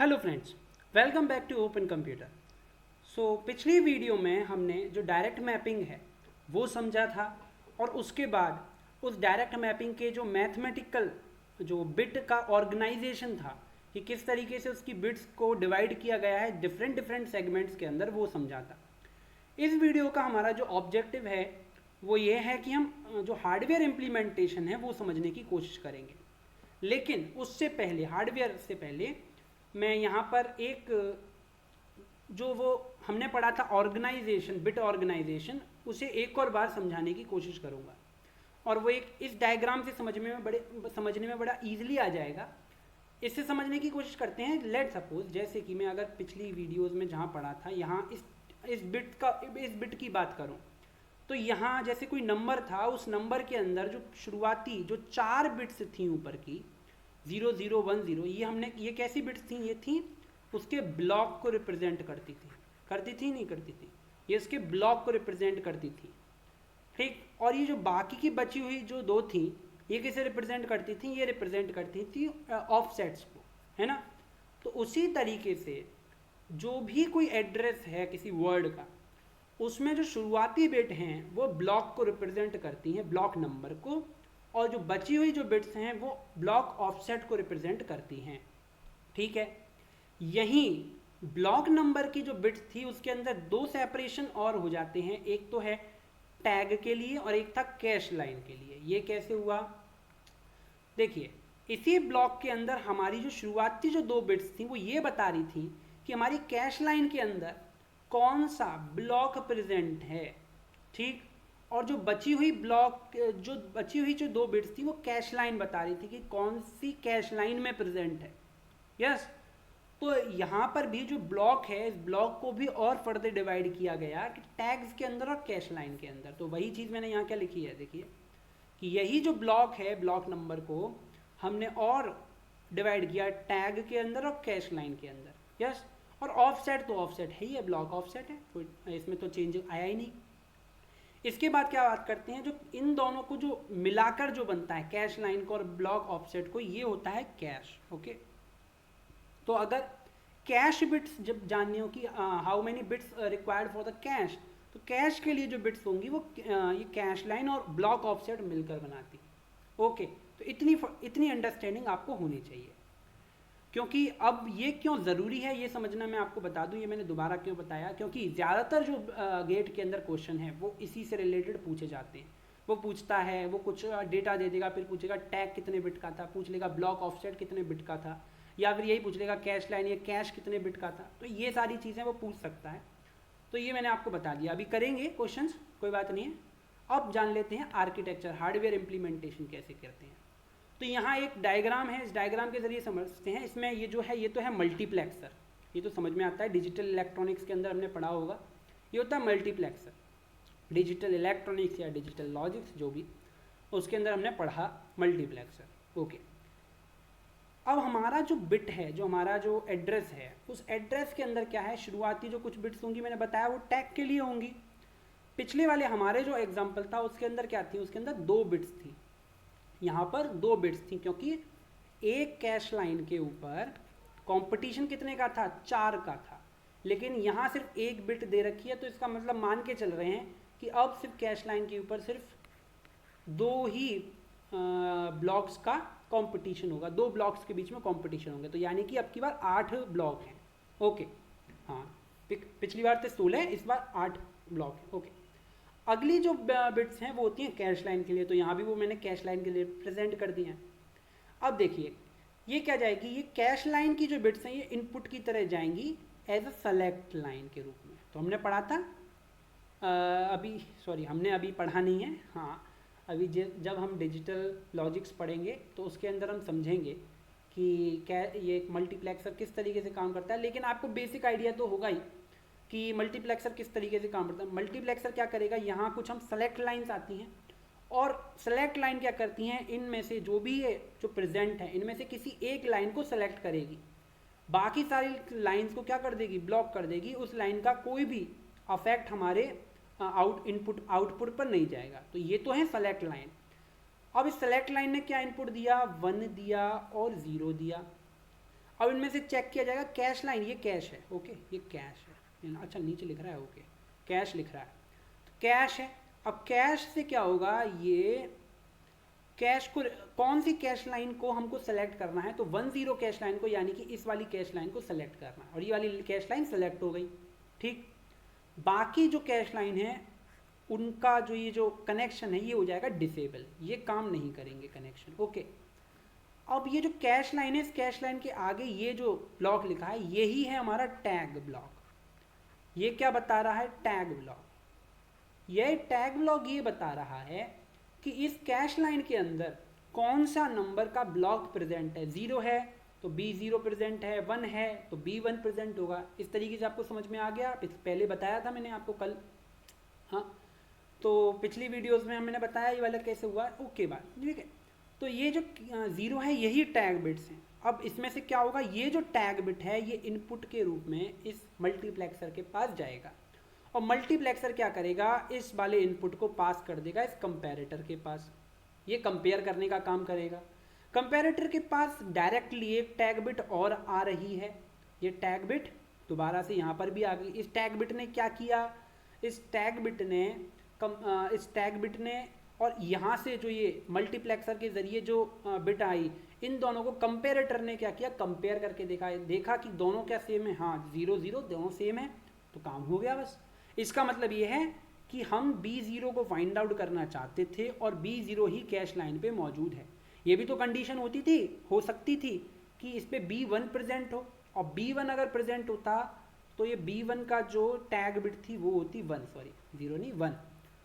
Hello friends, welcome back to open computer. पिछली video में हमने जो डायरेक्ट मैपिंग है वो समझा था और उसके बाद उस डायरेक्ट मैपिंग के जो मैथमेटिकल जो बिट का ऑर्गेनाइजेशन था कि किस तरीके से उसकी बिट्स को डिवाइड किया गया है डिफरेंट डिफरेंट सेगमेंट्स के अंदर, वो समझा था। इस वीडियो का हमारा जो ऑब्जेक्टिव है वो ये है कि हम जो हार्डवेयर इम्प्लीमेंटेशन है वो समझने की कोशिश करेंगे। लेकिन उससे पहले, हार्डवेयर से पहले, मैं यहाँ पर एक जो वो हमने पढ़ा था ऑर्गेनाइजेशन, बिट ऑर्गेनाइजेशन, उसे एक और बार समझाने की कोशिश करूँगा। और वो एक इस डायग्राम से समझने में बड़ा ईजिली आ जाएगा। इससे समझने की कोशिश करते हैं। लेट सपोज जैसे कि मैं अगर पिछली वीडियोस में जहाँ पढ़ा था यहाँ इस बिट की बात करूँ तो यहाँ जैसे कोई नंबर था, उस नंबर के अंदर जो शुरुआती जो 4 बिट्स थी ऊपर की 0010, ये कैसी बिट्स थी? ये थी उसके ब्लॉक को रिप्रेजेंट करती थी नहीं करती थी, ये उसके ब्लॉक को रिप्रेजेंट करती थी। ठीक, और ये जो बाकी की बची हुई जो दो थी ये किसे रिप्रेजेंट करती थी? ये रिप्रेजेंट करती थी ऑफसेट्स को, है ना। तो उसी तरीके से जो भी कोई एड्रेस है किसी वर्ड का, उसमें जो शुरुआती बिट हैं वो ब्लॉक को रिप्रेजेंट करती हैं, ब्लॉक नंबर को, और जो बची हुई जो बिट्स हैं वो ब्लॉक ऑफसेट को रिप्रेजेंट करती हैं। ठीक है, यहीं ब्लॉक नंबर की जो बिट्स थी उसके अंदर दो सेपरेशन और हो जाते हैं। एक तो है टैग के लिए और एक था कैश लाइन के लिए। ये कैसे हुआ? देखिए, इसी ब्लॉक के अंदर हमारी जो शुरुआती जो दो बिट्स थी वो ये बता रही थी कि हमारी कैश लाइन के अंदर कौन सा ब्लॉक प्रेजेंट है। ठीक, और जो बची हुई जो दो बिट्स थी वो कैश लाइन बता रही थी कि कौन सी कैश लाइन में प्रेजेंट है। यस, तो यहाँ पर भी जो ब्लॉक है इस ब्लॉक को भी और फर्दर डिवाइड किया गया कि टैग्स के अंदर और कैश लाइन के अंदर। तो वही चीज़ मैंने यहाँ क्या लिखी है, देखिए कि यही जो ब्लॉक है, ब्लॉक नंबर को हमने और डिवाइड किया टैग के अंदर और कैश लाइन के अंदर। यस, और ऑफसेट तो ऑफसेट है ही है, ब्लॉक ऑफसेट है, कोई इसमें तो चेंज आया ही नहीं। इसके बाद क्या बात करते हैं, जो इन दोनों को जो मिलाकर जो बनता है कैश लाइन को और ब्लॉक ऑफसेट को, ये होता है कैश। ओके, तो अगर कैश बिट्स जब जाननी हो कि how many bits required for the cash, तो कैश के लिए जो बिट्स होंगी वो ये कैश लाइन और ब्लॉक ऑफसेट मिलकर बनाती। ओके, तो इतनी अंडरस्टैंडिंग आपको होनी चाहिए। क्योंकि अब ये क्यों ज़रूरी है ये समझना, मैं आपको बता दूं, ये मैंने दोबारा क्यों बताया, क्योंकि ज़्यादातर जो गेट के अंदर क्वेश्चन है वो इसी से रिलेटेड पूछे जाते हैं। वो पूछता है, वो कुछ डेटा दे देगा, फिर पूछेगा टैग कितने बिट का था, पूछ लेगा ब्लॉक ऑफसेट कितने बिट का था, या फिर यही पूछ लेगा कैश लाइन, ये कैश कितने बिट का था। तो ये सारी चीज़ें वो पूछ सकता है। तो ये मैंने आपको बता दिया। अभी करेंगे क्वेश्चंस, कोई बात नहीं है। अब जान लेते हैं आर्किटेक्चर, हार्डवेयर इम्प्लीमेंटेशन कैसे करते हैं। तो यहाँ एक डायग्राम है, इस डायग्राम के जरिए समझते हैं। इसमें ये जो है ये तो है मल्टीप्लेक्सर, ये तो समझ में आता है, डिजिटल इलेक्ट्रॉनिक्स के अंदर हमने पढ़ा होगा। ये होता है मल्टीप्लेक्सर, डिजिटल इलेक्ट्रॉनिक्स या डिजिटल लॉजिक्स जो भी, उसके अंदर हमने पढ़ा मल्टीप्लेक्सर। ओके, अब हमारा जो बिट है, जो हमारा जो एड्रेस है, उस एड्रेस के अंदर क्या है, शुरुआती जो कुछ बिट्स होंगी मैंने बताया वो टैग के लिए होंगी। पिछले वाले हमारे जो एग्जाम्पल था उसके अंदर क्या थी, उसके अंदर दो बिट्स थी, यहाँ पर दो बिट्स थी, क्योंकि एक कैश लाइन के ऊपर कंपटीशन कितने का था? 4 का था। लेकिन यहाँ सिर्फ एक बिट दे रखी है, तो इसका मतलब मान के चल रहे हैं कि अब सिर्फ कैश लाइन के ऊपर सिर्फ दो ही ब्लॉक्स का कंपटीशन होगा, दो ब्लॉक्स के बीच में कंपटीशन होंगे। तो यानी कि अब की बार 8 ब्लॉक हैं। ओके, हाँ, पिछली बार थे 16, इस बार 8 ब्लॉक है। ओके, अगली जो बिट्स हैं वो होती हैं कैश लाइन के लिए, तो यहाँ भी वो मैंने कैश लाइन के लिए प्रेजेंट कर दिए हैं। अब देखिए ये क्या जाएगी, ये कैश लाइन की जो बिट्स हैं ये इनपुट की तरह जाएंगी एज अ सेलेक्ट लाइन के रूप में। तो हमने पढ़ा था हमने अभी पढ़ा नहीं है, हाँ, अभी जब हम डिजिटल लॉजिक्स पढ़ेंगे तो उसके अंदर हम समझेंगे कि क्या ये एक मल्टीप्लेक्सर किस तरीके से काम करता है। लेकिन आपको बेसिक आइडिया तो होगा ही कि मल्टीप्लेक्सर किस तरीके से काम करता है। मल्टीप्लेक्सर क्या करेगा, यहाँ कुछ हम सेलेक्ट लाइंस आती हैं और सेलेक्ट लाइन क्या करती हैं, इनमें से जो भी है जो प्रेजेंट है इनमें से किसी एक लाइन को सेलेक्ट करेगी, बाकी सारी लाइंस को क्या कर देगी, ब्लॉक कर देगी। उस लाइन का कोई भी अफेक्ट हमारे आउटपुट पर नहीं जाएगा। तो ये तो है सेलेक्ट लाइन। अब इस सेलेक्ट लाइन ने क्या इनपुट दिया, 1 दिया और 0 दिया। अब इनमें से चेक किया जाएगा कैश लाइन, ये कैश है, ओके ये कैश है, अच्छा नीचे लिख रहा है, ओके कैश लिख रहा है, तो कैश है। अब कैश से क्या होगा, ये कैश को, कौन सी कैश लाइन को हमको सेलेक्ट करना है, तो 10 कैश लाइन को, यानी कि इस वाली कैश लाइन को सेलेक्ट करना है, और ये वाली कैश लाइन सेलेक्ट हो गई, ठीक। बाकी जो कैश लाइन है उनका जो ये जो कनेक्शन है ये हो जाएगा डिसेबल, ये काम नहीं करेंगे कनेक्शन, ओके। अब ये जो कैश लाइन है, इस कैश लाइन के आगे ये जो ब्लॉक लिखा है यही है हमारा टैग ब्लॉक। ये क्या बता रहा है, टैग ब्लॉक। यह टैग ब्लॉक ये बता रहा है कि इस कैश लाइन के अंदर कौन सा नंबर का ब्लॉक प्रेजेंट है, 0 है तो B0 प्रेजेंट है, 1 है तो B1 प्रेजेंट होगा। इस तरीके से आपको समझ में आ गया, पहले बताया था मैंने आपको कल, हाँ तो पिछली वीडियोस में मैंने बताया ये वाला कैसे हुआ, ओके बात, ठीक है। तो ये जो 0 है यही टैग बिट्स हैं। अब इसमें से क्या होगा, ये जो टैग बिट है ये इनपुट के रूप में इस मल्टीप्लेक्सर के पास जाएगा, और मल्टीप्लेक्सर क्या करेगा, इस वाले इनपुट को पास कर देगा इस कंपैरेटर के पास, ये कंपेयर करने का काम करेगा। कंपैरेटर के पास डायरेक्टली एक टैग बिट और आ रही है, ये टैग बिट दोबारा से यहाँ पर भी आ गई। इस टैग बिट ने क्या किया, इस टैग बिट ने और यहाँ से जो ये मल्टीप्लेक्सर के ज़रिए जो बिट आई, इन दोनों को कंपैरेटर ने क्या किया, कंपेयर करके देखा कि दोनों क्या सेम है, हाँ 0 0 दोनों सेम है, तो काम हो गया बस। इसका मतलब ये है कि हम B0 को फाइंड आउट करना चाहते थे और B0 ही कैश लाइन पे मौजूद है। ये भी तो कंडीशन होती थी, हो सकती थी कि इस पे B1 प्रेजेंट हो, और B1 अगर प्रेजेंट होता तो ये B1 का जो टैग बिट थी वो होती 1, सॉरी 0 नहीं 1,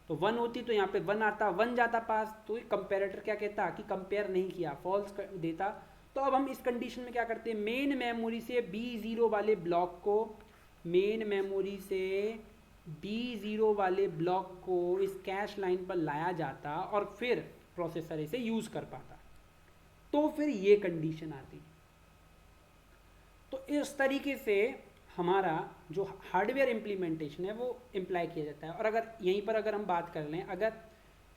तो 1 होती तो यहाँ पे 1 आता, 1 जाता पास, तो ये कंपेरेटर क्या कहता कि कंपेयर नहीं किया, फॉल्स देता। तो अब हम इस कंडीशन में क्या करते हैं, मेन मेमोरी से B0 वाले ब्लॉक को, मेन मेमोरी से B0 वाले ब्लॉक को इस कैश लाइन पर लाया जाता और फिर प्रोसेसर इसे यूज़ कर पाता, तो फिर ये कंडीशन आती। तो इस तरीके से हमारा जो हार्डवेयर इम्प्लीमेंटेशन है वो इम्प्लाई किया जाता है। और अगर यहीं पर अगर हम बात कर लें, अगर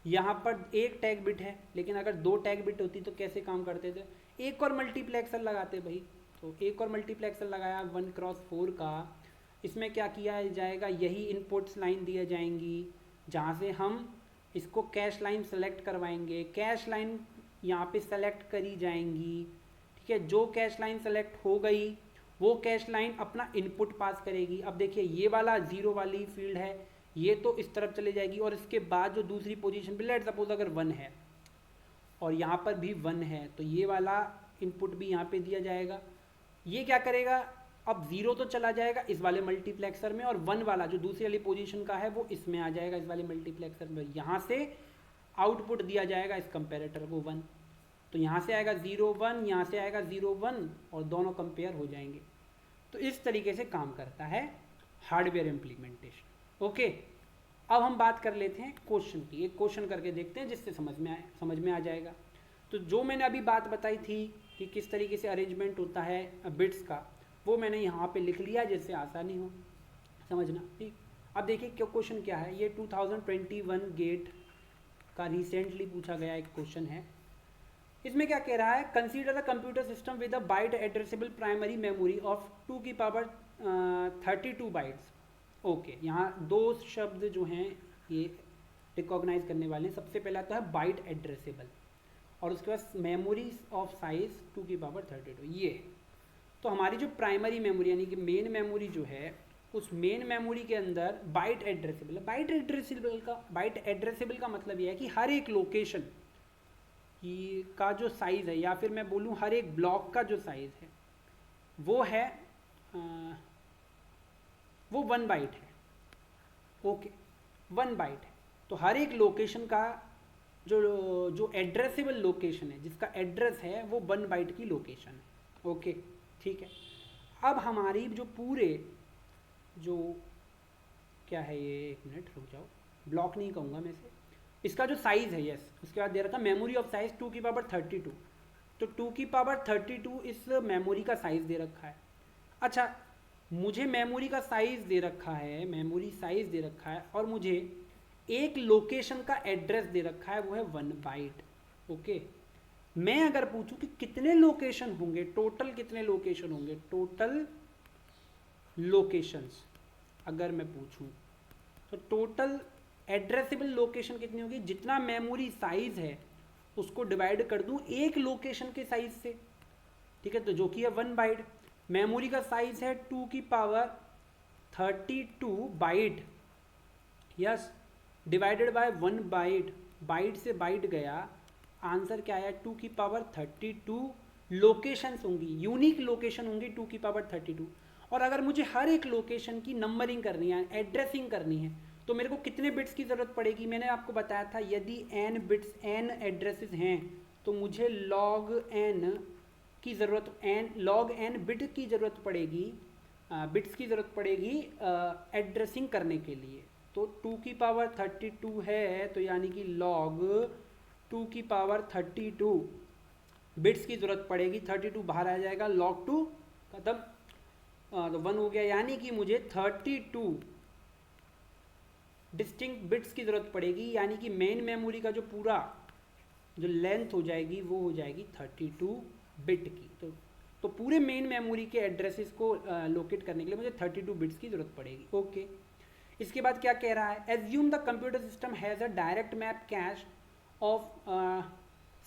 यहाँ पर एक टैग बिट है लेकिन अगर 2 टैग बिट होती तो कैसे काम करते थे, एक और मल्टीप्लेक्सर लगाते भाई, तो एक और मल्टीप्लेक्सर लगाया 1x4 का, इसमें क्या किया जाएगा, यही इनपुट्स लाइन दिए जाएंगी जहाँ से हम इसको कैश लाइन सेलेक्ट करवाएंगे, कैश लाइन यहाँ पे सेलेक्ट करी जाएंगी, ठीक है। जो कैश लाइन सेलेक्ट हो गई वो कैश लाइन अपना इनपुट पास करेगी। अब देखिए ये वाला 0 वाली फील्ड है, ये तो इस तरफ चले जाएगी, और इसके बाद जो दूसरी पोजीशन पे लेट सपोज अगर 1 है और यहाँ पर भी 1 है, तो ये वाला इनपुट भी यहाँ पे दिया जाएगा। ये क्या करेगा, अब 0 तो चला जाएगा इस वाले मल्टीप्लेक्सर में, और 1 वाला जो दूसरी वाली पोजीशन का है वो इसमें आ जाएगा, इस वाले मल्टीप्लेक्सर में। यहाँ से आउटपुट दिया जाएगा इस कंपेरेटर को 1, तो यहाँ से आएगा 0 1, यहाँ से आएगा 0 1, और दोनों कंपेयर हो जाएंगे। तो इस तरीके से काम करता है हार्डवेयर इम्प्लीमेंटेशन, ओके। अब हम बात कर लेते हैं क्वेश्चन की, एक क्वेश्चन करके देखते हैं जिससे समझ में आ जाएगा। तो जो मैंने अभी बात बताई थी कि किस तरीके से अरेंजमेंट होता है बिट्स का, वो मैंने यहाँ पे लिख लिया जिससे आसानी हो समझना, ठीक। अब देखिए क्वेश्चन क्या है, ये 2021 गेट का रिसेंटली पूछा गया एक क्वेश्चन है। इसमें क्या कह रहा है, consider a computer system with a byte addressable primary memory of 2 की पावर 32 बाइट्स, ओके। यहाँ 2 शब्द जो हैं ये रिकॉग्नाइज करने वाले हैं। सबसे पहला तो है बाइट एड्रेसेबल, और उसके बाद मेमोरी ऑफ साइज 2 की पावर 32, ये है। तो हमारी जो प्राइमरी मेमोरी यानी कि मेन मेमोरी जो है, उस मेन मेमोरी के अंदर बाइट एड्रेसेबल है। बाइट एड्रेसेबल का मतलब ये है कि हर एक लोकेशन का जो साइज़ है, या फिर मैं बोलूँ हर एक ब्लॉक का जो साइज़ है वो है वो 1 बाइट है, ओके 1 बाइट है। तो हर एक लोकेशन का जो एड्रेसेबल लोकेशन है, जिसका एड्रेस है, वो 1 बाइट की लोकेशन है, ओके ठीक है। अब हमारी जो पूरे जो क्या है, ये 1 मिनट रुक जाओ, ब्लॉक नहीं कहूँगा मैं इसे, इसका जो साइज़ है, यस, उसके बाद दे रहा था मेमोरी ऑफ साइज 2 की पावर 32, तो 2 की पावर 32 इस मेमोरी का साइज़ दे रखा है। अच्छा, मुझे मेमोरी का साइज़ दे रखा है, मेमोरी साइज़ दे रखा है, और मुझे एक लोकेशन का एड्रेस दे रखा है, वो है 1 बाइट, ओके। मैं अगर पूछूं कि कितने लोकेशन होंगे, टोटल कितने लोकेशन होंगे, टोटल लोकेशंस अगर मैं पूछूं तो टोटल एड्रेसेबल लोकेशन कितनी होगी, जितना मेमोरी साइज है उसको डिवाइड कर दूं एक लोकेशन के साइज से, ठीक है, तो जो कि है 1 बाइट। मेमोरी का साइज है 2 की power 32 byte, yes, divided by 1 byte, byte से बाइट गया, आंसर क्या आया 2 की पावर 32 लोकेशंस होंगी, यूनिक लोकेशन होंगी 2 की पावर 32। और अगर मुझे हर एक लोकेशन की नंबरिंग करनी है, एड्रेसिंग करनी है, तो मेरे को कितने बिट्स की ज़रूरत पड़ेगी, मैंने आपको बताया था यदि n बिट्स n एड्रेसेस हैं तो मुझे log n की ज़रूरत, log n बिट की ज़रूरत पड़ेगी, बिट्स की ज़रूरत पड़ेगी एड्रेसिंग करने के लिए। तो 2 की पावर 32 है तो यानी कि log 2 की पावर 32 बिट्स की ज़रूरत पड़ेगी, 32 बाहर आ जाएगा, log 2 खत्म, तो 1 हो गया, यानी कि मुझे 32 डिस्टिंक्ट बिट्स की ज़रूरत पड़ेगी, यानी कि मेन मेमोरी का जो पूरा जो लेंथ हो जाएगी वो हो जाएगी 32 बिट की। तो पूरे मेन मेमोरी के एड्रेसेस को लोकेट करने के लिए मुझे 32 बिट्स की ज़रूरत पड़ेगी। ओके, इसके बाद क्या कह रहा है, assume the computer system has a direct map cash of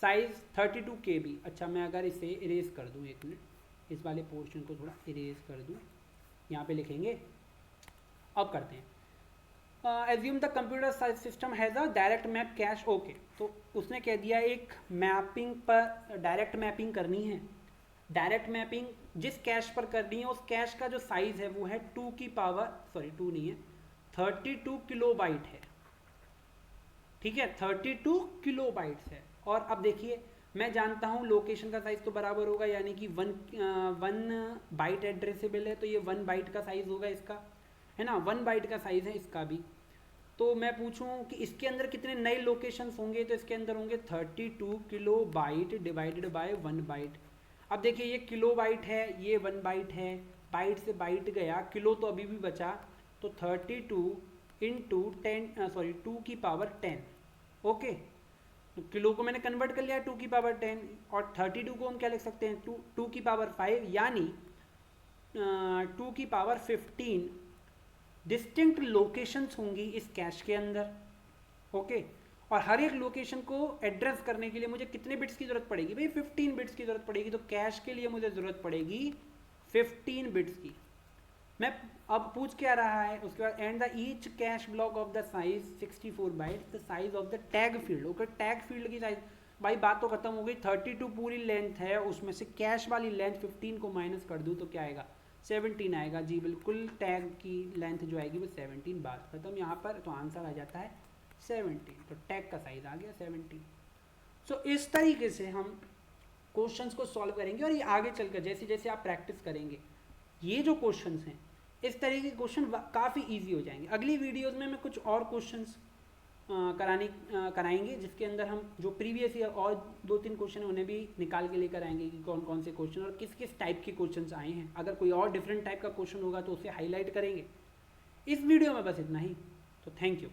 size 32 KB। अच्छा, मैं अगर इसे इरेज कर दूँ, एक मिनट, इस वाले पोर्शन को थोड़ा इरेज कर दूँ, यहाँ पे लिखेंगे, अब करते हैं। Assume the computer system has a direct map cash. Okay, तो उसने कह दिया एक मैपिंग पर डायरेक्ट मैपिंग करनी है, डायरेक्ट मैपिंग जिस कैश पर करनी है उस कैश का जो साइज़ है वो है 2 की पावर, सॉरी 2 नहीं है, 32 किलोबाइट है, ठीक है, 32 किलोबाइट्स है। और अब देखिए, मैं जानता हूँ लोकेशन का साइज़ तो बराबर होगा, यानी कि 1 बाइट एड्रेसेबल है तो ये 1 बाइट का साइज़ होगा इसका, है ना, 1 बाइट का साइज़ है इसका भी। तो मैं पूछूं कि इसके अंदर कितने नए लोकेशंस होंगे, तो इसके अंदर होंगे 32 kilobyte divided by 1 byte. अब देखिए ये किलो बाइट है, ये 1 बाइट है, बाइट से बाइट गया, किलो तो अभी भी बचा, तो 32 इंटू 2 की पावर 10। ओके, तो किलो को मैंने कन्वर्ट कर लिया 2 की पावर 10, और 32 को हम क्या लिख सकते हैं, 2 की पावर 5, यानी 2 की पावर 15 डिस्टिंक्ट लोकेशंस होंगी इस कैश के अंदर। ओके, और हर एक लोकेशन को एड्रेस करने के लिए मुझे कितने बिट्स की ज़रूरत पड़ेगी भाई, 15 बिट्स की ज़रूरत पड़ेगी। तो कैश के लिए मुझे ज़रूरत पड़ेगी 15 बिट्स की। मैं अब पूछ क्या रहा है उसके बाद, and the each cache block of the size 64 byte the size of the tag field. Okay, tag field की साइज, भाई बात तो खत्म हो गई, 32 पूरी लेंथ है, उसमें से कैश वाली लेंथ 15 को माइनस कर दूँ तो क्या आएगा, 17 आएगा। जी बिल्कुल, टैग की लेंथ जो आएगी वो 17, बात खत्म यहाँ पर, तो आंसर आ जाता है 17, तो टैग का साइज आ गया 17। सो इस तरीके से हम क्वेश्चंस को सॉल्व करेंगे, और ये आगे चलकर जैसे जैसे आप प्रैक्टिस करेंगे ये जो क्वेश्चंस हैं इस तरीके के क्वेश्चन काफ़ी इजी हो जाएंगे। अगली वीडियोज़ में मैं कुछ और क्वेश्चंस कराएंगे जिसके अंदर हम जो प्रीवियस ईयर और 2-3 क्वेश्चन उन्हें भी निकाल के लेकर आएंगे कि कौन कौन से क्वेश्चन और किस किस टाइप के क्वेश्चंस आए हैं। अगर कोई और डिफरेंट टाइप का क्वेश्चन होगा तो उसे हाईलाइट करेंगे। इस वीडियो में बस इतना ही, तो थैंक यू।